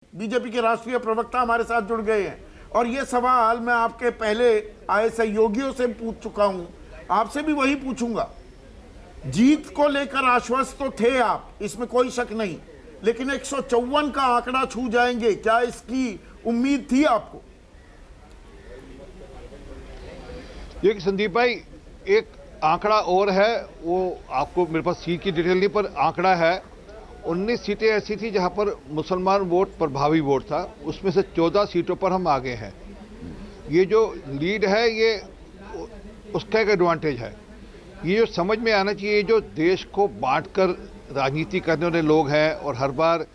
BJP के राष्ट्रीय प्रवक्ता हमारे साथ जुड़ गए हैं और ये सवाल मैं आपके पहले आए सहयोगियों से पूछ चुका हूं, आपसे भी वही पूछूंगा। जीत को लेकर आश्वस्त तो थे आप, इसमें कोई शक नहीं, लेकिन 154 का आंकड़ा छू जाएंगे, क्या इसकी उम्मीद थी आपको? देखिए संदीप भाई, एक आंकड़ा और है, वो आपको मेरे पास सीट की डिटेल नहीं, पर आंकड़ा है 19 सीटें ऐसी थी जहां पर मुसलमान वोट प्रभावी वोट था, उसमें से 14 सीटों पर हम आगे हैं। ये जो लीड है ये उसका एक एडवांटेज है। ये जो समझ में आना चाहिए, जो देश को बांटकर राजनीति करने वाले लोग हैं और हर बार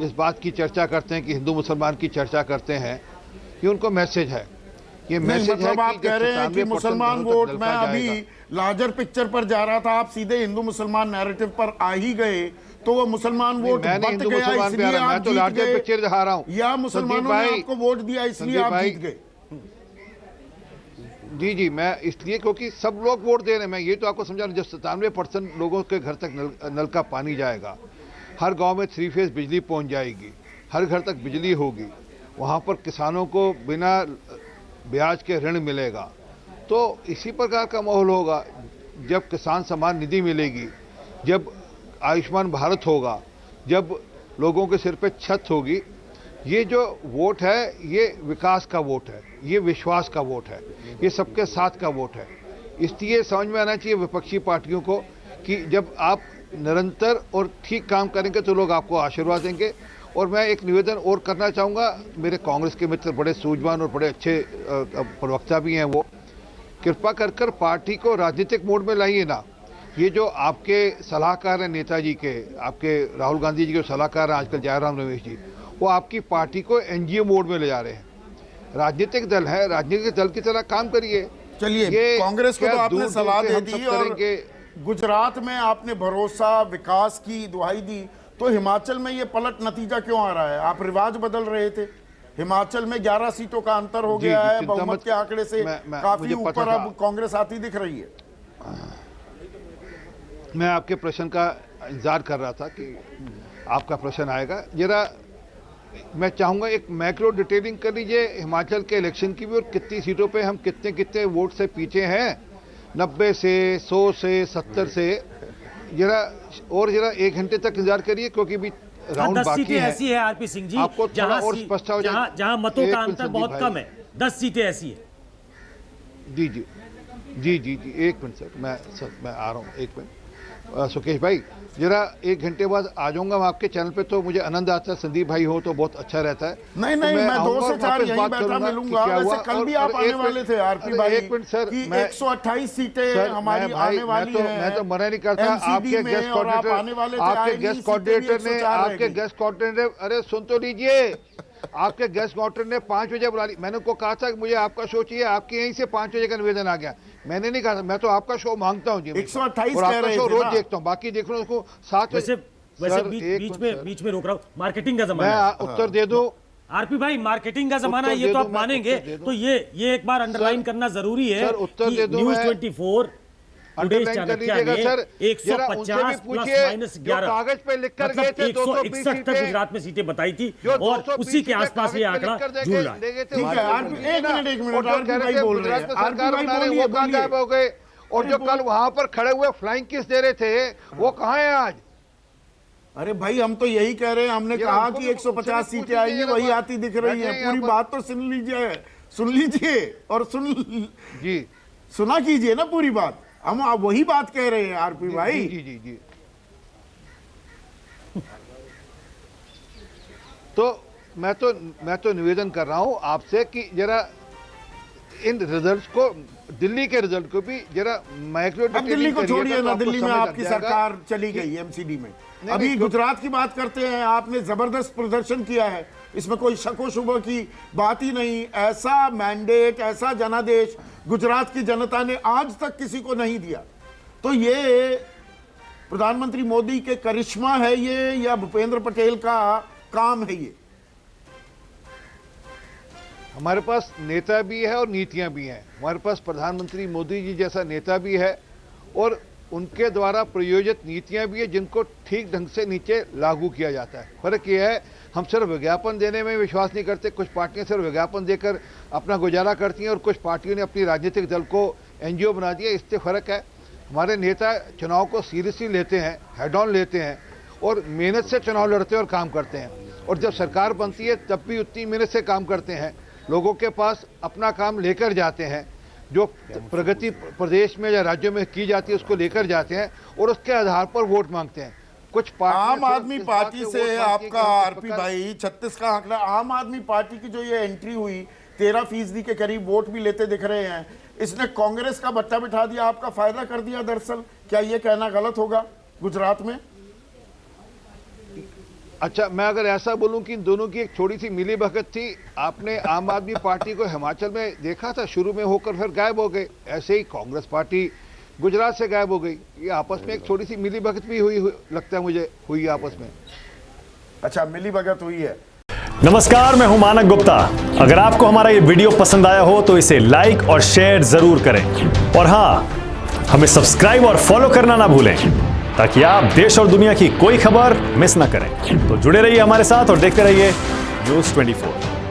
इस बात की चर्चा करते हैं कि हिंदू मुसलमान की चर्चा करते हैं, ये उनको मैसेज है। ये मैसेज मतलब है आप कह रहे हैं कि मुसलमान वोट, मैं अभी लार्जर पिक्चर पर जा रहा था, आप सीधे हिंदू मुसलमान नैरेटिव पर आ ही गए, तो वो मुसलमान वोट बच गया इसलिए आप जीत गए, या मुसलमानों ने आपको वोट दिया इसलिए आप जीत गए? जी, मैं इसलिए क्योंकि सब लोग वोट दे रहे हैं। मैं ये तो आपको समझा रहा हूं, जब 97% लोगों के घर तक नल का पानी जाएगा, हर गांव में 3 फेज बिजली पहुंच जाएगी, हर घर तक बिजली होगी, वहां पर किसानों को बिना ब्याज के ऋण मिलेगा, तो इसी प्रकार का माहौल होगा। जब किसान सम्मान निधि मिलेगी, जब आयुष्मान भारत होगा, जब लोगों के सिर पे छत होगी, ये जो वोट है ये विकास का वोट है, ये विश्वास का वोट है, ये सबके साथ का वोट है। इसलिए समझ में आना चाहिए विपक्षी पार्टियों को कि जब आप निरंतर और ठीक काम करेंगे तो लोग आपको आशीर्वाद देंगे। और मैं एक निवेदन और करना चाहूँगा, मेरे कांग्रेस के मित्र बड़े सूझवान और बड़े अच्छे प्रवक्ता भी हैं, वो कृपा कर पार्टी को राजनीतिक मोड में लाइए ना। ये जो आपके सलाहकार हैं नेताजी के, आपके राहुल गांधी जी के सलाहकार हैं आजकल जयराम रमेश जी, वो आपकी पार्टी को एनजीओ मोड में ले जा रहे हैं। राजनीतिक दल है, राजनीतिक दल की तरह काम करिए। चलिए, कांग्रेस को तो आपने सलाह दे दी और गुजरात में आपने भरोसा विकास की दुहाई दी, तो हिमाचल में ये पलट नतीजा क्यों आ रहा है? आप रिवाज बदल रहे थे, हिमाचल में 11 सीटों का अंतर हो गया है, बहुमत के आंकड़े से काफी ऊपर अब कांग्रेस आती दिख रही है। मैं आपके प्रश्न का इंतजार कर रहा था कि आपका प्रश्न आएगा। जरा मैं चाहूंगा एक मैक्रो डिटेलिंग कर लीजिए हिमाचल के इलेक्शन की भी, और कितनी सीटों पे हम कितने कितने वोट से पीछे हैं, 90 से, 100 से, 70 से। जरा 1 घंटे तक इंतजार करिए, क्योंकि भी राउंड बाकी है। ऐसी है आरपी सिंह जी, आपको थोड़ा और स्पष्ट हो जाए, जहां मतों का अंतर बहुत कम है, 10 सीटें ऐसी है। जी, 1 मिनट सर, मैं आ रहा हूँ, 1 मिनट। सुकेश भाई, जरा 1 घंटे बाद आ जाऊंगा मैं आपके चैनल पे, तो मुझे आनंद आता है। संदीप भाई हो तो बहुत अच्छा रहता है। नहीं, मैं 2 से 4 यहीं बैठा मिलूंगा। वैसे कल भी आप आने वाले थे आरपी भाई, 1 मिनट सर, 128 सीटें हमारी आने वाली हैं। मैं तो मना नहीं करता। आपके गेस्ट कोऑर्डिनेटर ने अरे सुन तो लीजिए, आपके गेस्ट कोऑर्डिनेटर ने 5 बजे बुला ली। मैंने उनको कहा था कि मुझे आपका शो चाहिए, आपके यहीं से 5 बजे का निवेदन आ गया। मैंने नहीं कहा था, मैं तो आपका शो मांगता हूँ जी, 128 और आपका शो रोज देखता हूँ, बाकी देख लो उसको 7 वैसे बीच में रोक रहा हूँ, मार्केटिंग का जमाना है। मैं उत्तर दे दूं आरपी भाई, मार्केटिंग का जमाना है, ये तो आप मानेंगे, तो ये एक बार अंडरलाइन करना जरूरी है। उत्तर दे दूं, न्यूज़ 24 अंडरलाइन कर लीजिएगा सर। 150 प्लस माइनस 11 कागज पे लिख कर गए थे, 161 तक गुजरात में सीटें बताई थी, और उसी के आसपास ये आंकड़ा जुड़ रहा है। ठीक है, एक मिनट आरपी भाई बोल रहे हैं, आरपी भाई बोलिए। हो गए, और जो कल वहां पर खड़े हुए फ्लाइंग किस दे रहे थे, वो कहां है आज? अरे भाई, हम तो यही कह रहे हैं, हमने कहा कि 150 सीटें आएंगी, वही आती दिख रही है। पूरी बात तो सुन लीजिए और सुना कीजिए ना पूरी बात। हम वही बात कह रहे हैं आरपी भाई। जी। तो मैं तो निवेदन कर रहा हूं आपसे कि जरा इन रिजल्ट्स को, दिल्ली के रिजल्ट को भी जरा माइक्रो डिटेलिंग। दिल्ली को छोड़िए ना, दिल्ली में आपकी सरकार चली गई एमसीडी में। अभी गुजरात की बात करते हैं। आपने जबरदस्त प्रदर्शन किया है, इसमें कोई शको शुबो की बात ही नहीं। ऐसा मैंडेट, ऐसा जनादेश गुजरात की जनता ने आज तक किसी को नहीं दिया। तो ये प्रधानमंत्री मोदी के करिश्मा है ये, या भूपेंद्र पटेल का काम है ये? हमारे पास नेता भी है और नीतियां भी हैं। हमारे पास प्रधानमंत्री मोदी जी जैसा नेता भी है, और उनके द्वारा प्रयोजित नीतियां भी है, जिनको ठीक ढंग से नीचे लागू किया जाता है। फर्क यह है हम सिर्फ विज्ञापन देने में विश्वास नहीं करते। कुछ पार्टियां सिर्फ विज्ञापन देकर अपना गुजारा करती हैं और कुछ पार्टियों ने अपनी राजनीतिक दल को एनजीओ बना दिया। इससे फ़र्क है। हमारे नेता चुनाव को सीरियसली लेते हैं, हेड ऑन लेते हैं और मेहनत से चुनाव लड़ते हैं और काम करते हैं। और जब सरकार बनती है तब भी उतनी मेहनत से काम करते हैं, लोगों के पास अपना काम लेकर जाते हैं, जो प्रगति प्रदेश में या राज्यों में की जाती है उसको लेकर जाते हैं और उसके आधार पर वोट मांगते हैं। कुछ आम आदमी पार्टी से आपका आरपी भाई 36 का आंकड़ा, आम आदमी पार्टी की जो ये एंट्री हुई 13% के करीब वोट भी लेते दिख रहे हैं, इसने कांग्रेस का बट्टा बिठा दिया, आपका फायदा कर दिया दरअसल। क्या ये कहना गलत होगा गुजरात में? अच्छा, मैं अगर ऐसा बोलूं कि इन दोनों की एक थोड़ी सी मिली भगत थी। आपने आम आदमी पार्टी को हिमाचल में देखा था, शुरू में होकर फिर गायब हो गए। ऐसे ही कांग्रेस पार्टी गुजरात से गायब हो गई। ये आपस में एक थोड़ी सी मिली भगत भी हुई लगता है मुझे, हुई आपस में। अच्छा, मिली भगत हुई है। नमस्कार, मैं हूं मानक गुप्ता। अगर आपको हमारा ये वीडियो पसंद आया हो तो इसे लाइक और शेयर जरूर करें और हाँ, हमें सब्सक्राइब और फॉलो करना ना भूलें ताकि आप देश और दुनिया की कोई खबर मिस ना करें। तो जुड़े रहिए हमारे साथ और देखते रहिए News 24।